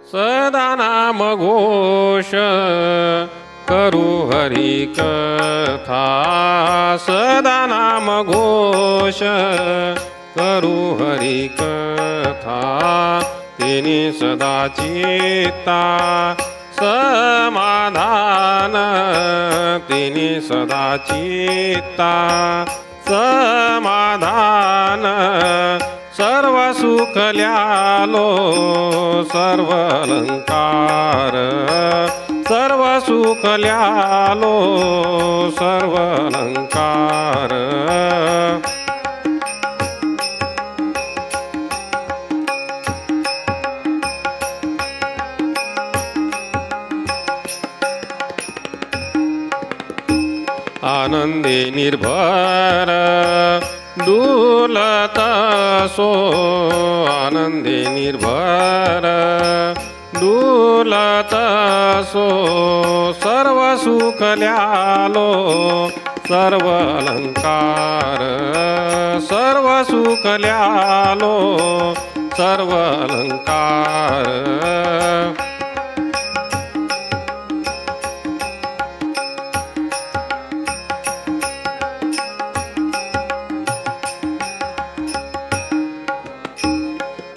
सदा नाम घोष करू हरि कथा सदा नाम घोष करू हरि कथा तिनी सदा चित्ता समाधान तिनी सदा चित्ता समाधान सर्व सुख ल्यालो सर्व अलंकार सर्व सुख ल्यालो सर्व अलंकार आनंदी निर्भर डुलत सो आनंदी निर्भर डुलत सो सर्व सुख ल्यालो सर्व अलंकार सर्व सुख ल्यालो सर्व अलंकार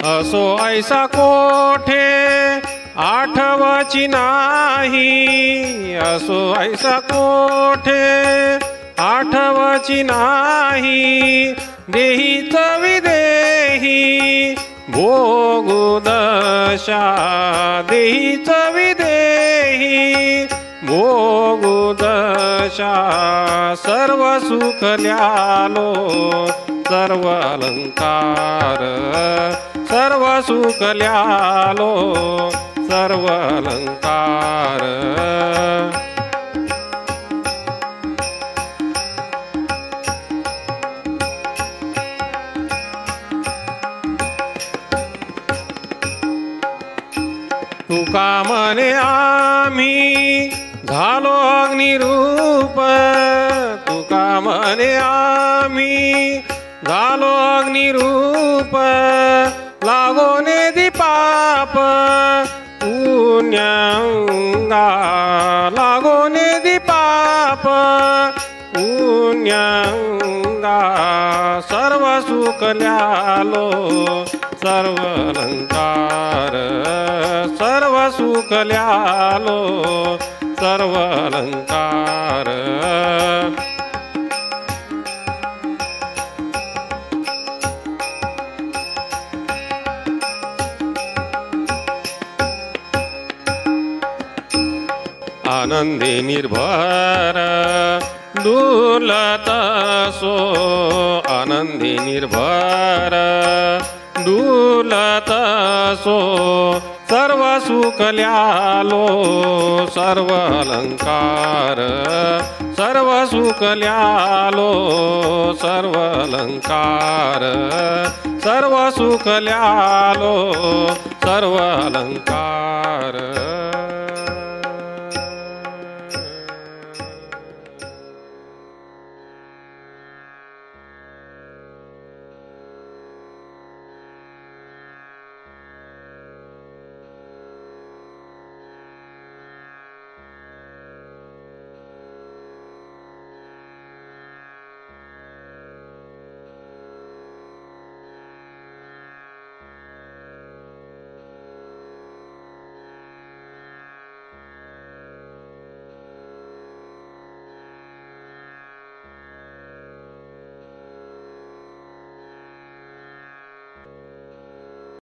असो ऐसा कोठे आठवची नाही असो ऐसा कोठे आठवची नाही देहीच विदेही भोगू दशा देहीच विदेही भोगू दशा सर्व सुख ल्यालो सर्व अलंकार सर्व सुख ल्यालो सर्व अलंकार तुका म्हणे आम्ही झालो अग्निरूप तुका म्हणे आम्ही झालो अग्निरूप लागोने दीपाप पुण्यांगा लागोने दीपाप पुण्यांगा सर्व सुख ल्यालो सर्व अलंकार सर्व सुख ल्यालो सर्व अलंकार आनंदी निर्भर डुलत सो आनंदी निर्भर डुलत सो सर्व सुख ल्यालो सर्व अलंकार सर्व सुख ल्यालो सर्व अलंकार सर्व सुख ल्यालो सर्व अलंकार